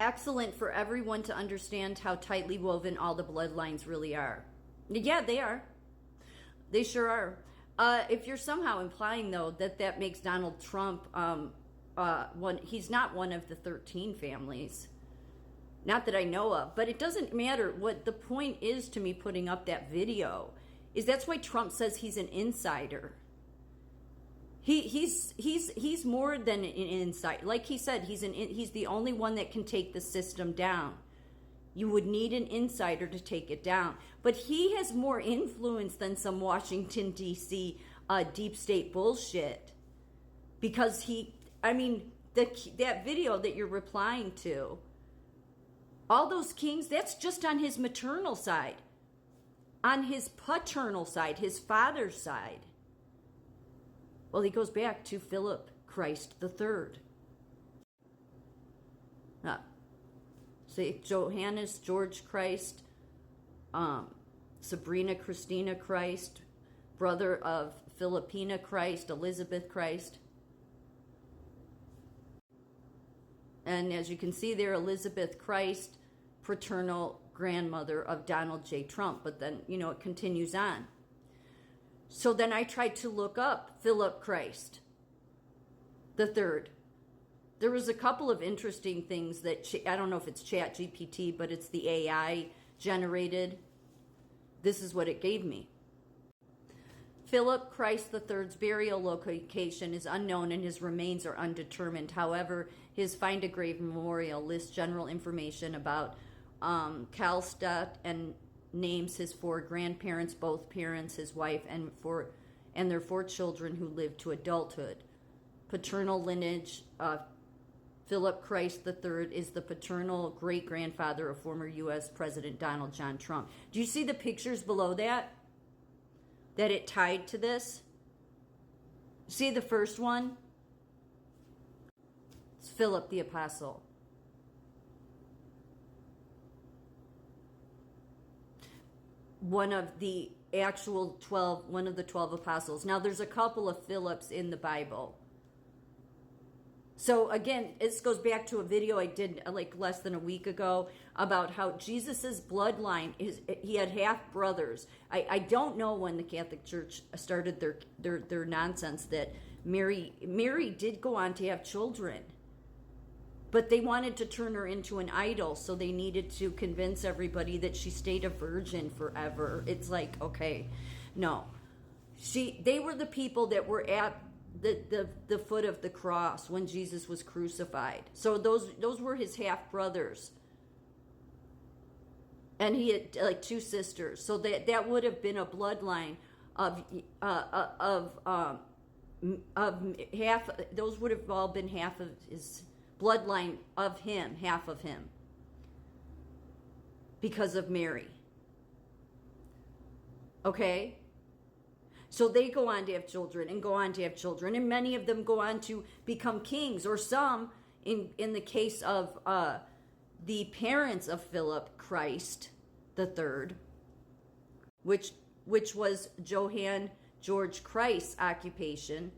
excellent for everyone to understand how tightly woven all the bloodlines really are. Yeah, they are. They sure are. If you're somehow implying, though, that makes Donald Trump he's not one of the 13 families. Not that I know of, but it doesn't matter. What the point is to me putting up that video is that's why Trump says he's an insider. He's more than an insider. Like he said, he's the only one that can take the system down. You would need an insider to take it down. But he has more influence than some Washington, D.C. Deep state bullshit. Because that video that you're replying to, all those kings, that's just on his maternal side. On his paternal side, his father's side. Well, he goes back to Philip Christ III. Say Johannes George Christ, Sabrina Christina Christ, brother of Philippina Christ, Elizabeth Christ. And as you can see there, Elizabeth Christ, paternal grandmother of Donald J. Trump. But then, it continues on. So then I tried to look up Philip Christ III. There was a couple of interesting things that, I don't know if it's Chat GPT, but it's the AI generated. This is what it gave me. Philip Christ III's burial location is unknown and his remains are undetermined. However, his Find a Grave memorial lists general information about Karlstadt and names his 4 grandparents, both parents, his wife, and their 4 children who lived to adulthood. Paternal lineage, Philip Christ III is the paternal great-grandfather of former U.S. President Donald John Trump. Do you see the pictures below that? That it tied to this? See the first one? It's Philip the Apostle. One of the 12 apostles. Now, there's a couple of Philips in the Bible. So again, this goes back to a video I did like less than a week ago about how Jesus's bloodline he had half brothers. I don't know when the Catholic Church started their nonsense that Mary did go on to have children. But they wanted to turn her into an idol, so they needed to convince everybody that she stayed a virgin forever. It's like, okay, no. They were the people that were at the foot of the cross when Jesus was crucified. So those were his half brothers. And he had like 2 sisters. So that would have been a bloodline of half. Those would have all been half of his bloodline of him, half of him, because of Mary. Okay? So they go on to have children and go on to have children, and many of them go on to become kings, or some, in the case of the parents of Philip Christ III, which was Johann George Christ's occupation.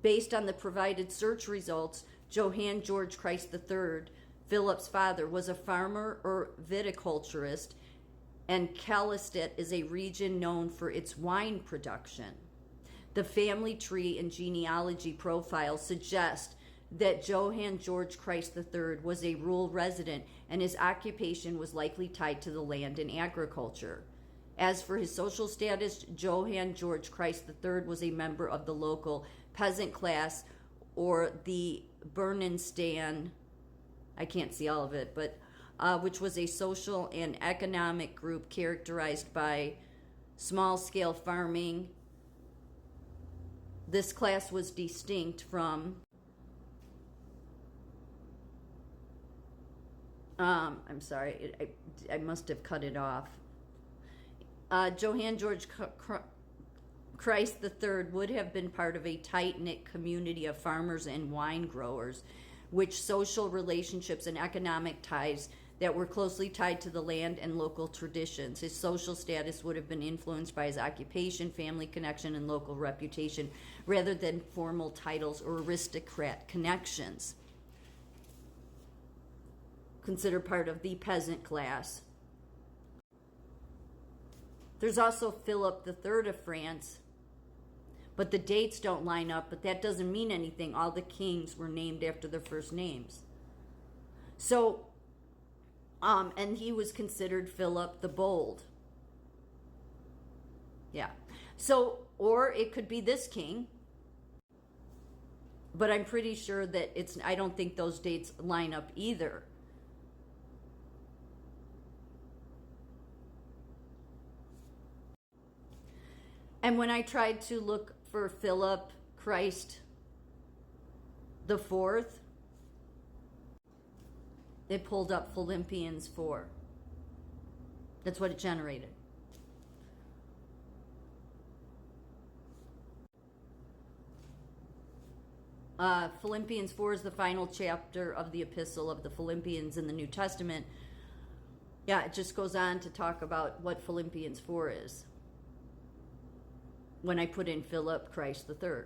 Based on the provided search results, Johann George Christ III, Philip's father, was a farmer or viticulturist, and Karlstadt is a region known for its wine production. The family tree and genealogy profile suggest that Johann George Christ III was a rural resident and his occupation was likely tied to the land and agriculture. As for his social status, Johann George Christ III was a member of the local peasant class, or the Bernenstein, I can't see all of it, but which was a social and economic group characterized by small-scale farming. This class was distinct from I'm sorry, I must have cut it off. Johann George Christ III would have been part of a tight-knit community of farmers and wine growers, which social relationships and economic ties that were closely tied to the land and local traditions. His social status would have been influenced by his occupation, family connection, and local reputation, rather than formal titles or aristocrat connections. considered part of the peasant class. There's also Philip III of France, but the dates don't line up, but that doesn't mean anything. All the kings were named after their first names. So, and he was considered Philip the Bold. Yeah. So, or it could be this king, but I'm pretty sure that I don't think those dates line up either. And when I tried to look for Philip Christ the Fourth, it pulled up Philippians 4. That's what it generated. Philippians 4 is the final chapter of the epistle of the Philippians in the New Testament. Yeah, it just goes on to talk about what Philippians 4 is when I put in Philip Christ III.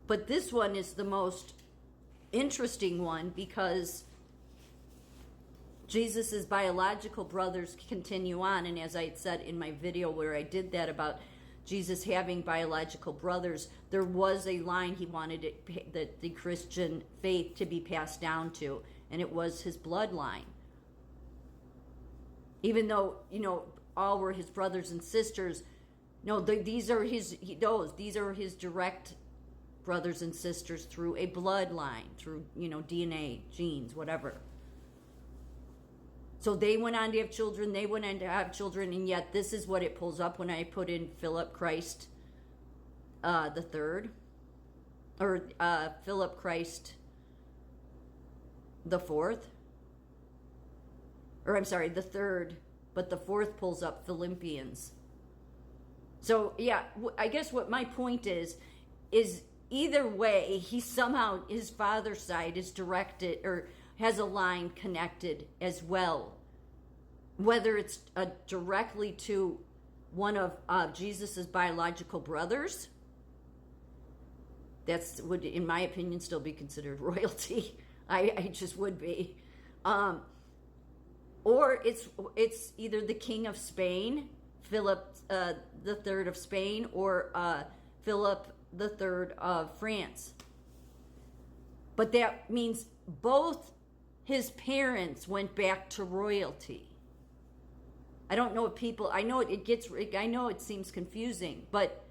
But this one is the most interesting one because Jesus' biological brothers continue on. And as I had said in my video where I did that about Jesus having biological brothers, there was a line he wanted the Christian faith to be passed down to, and it was his bloodline. Even though, all were his brothers and sisters, no, these are his direct brothers and sisters through a bloodline, through, DNA, genes, whatever. So they went on to have children, and yet this is what it pulls up when I put in Philip Christ the Third, or Philip Christ the Fourth, or I'm sorry, the Third, but the Fourth pulls up Philippians. So yeah, I guess what my point is either way, his father's side is directed, or has a line connected as well. Whether it's directly to one of Jesus's biological brothers, that would, in my opinion, still be considered royalty. I just would be. Or it's either the King of Spain, Philip the Third of Spain, or Philip the Third of France. But that means both his parents went back to royalty. I don't know what people, I know it seems confusing, but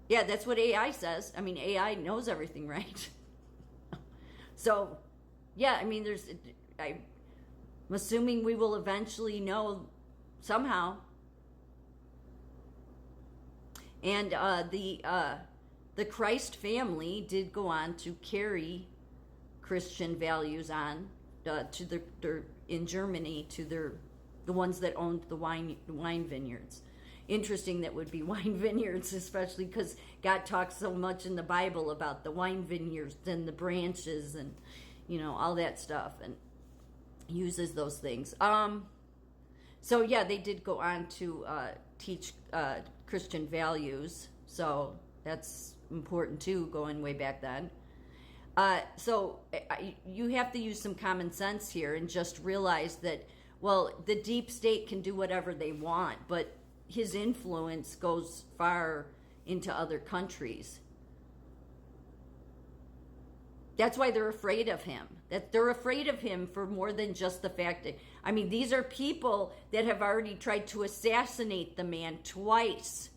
yeah, that's what AI says. I mean, AI knows everything, right? So, yeah, I mean, I'm assuming we will eventually know somehow. And the Christ family did go on to carry Christian values on to their in Germany to the ones that owned the wine vineyards. Interesting that would be wine vineyards, especially because God talks so much in the Bible about the wine vineyards and the branches and all that stuff, and uses those things. So yeah, they did go on to teach Christian values, so that's important too, going way back then. So you have to use some common sense here and just realize that, well, the deep state can do whatever they want, but his influence goes far into other countries. That's why they're afraid of him. That they're afraid of him for more than just the fact that, I mean, these are people that have already tried to assassinate the man twice.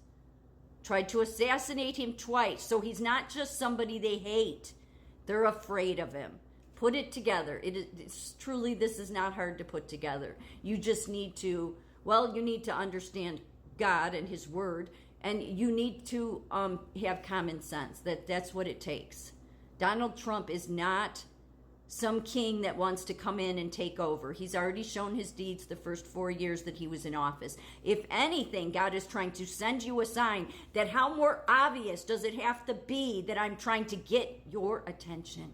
Tried to assassinate him twice. So he's not just somebody they hate. They're afraid of him. Put it together. It's truly, this is not hard to put together. You just need to, you need to understand God and his word, and you need to have common sense. That's what it takes. Donald Trump is not some king that wants to come in and take over. He's already shown his deeds the first 4 years that he was in office. If anything, God is trying to send you a sign that how more obvious does it have to be that I'm trying to get your attention?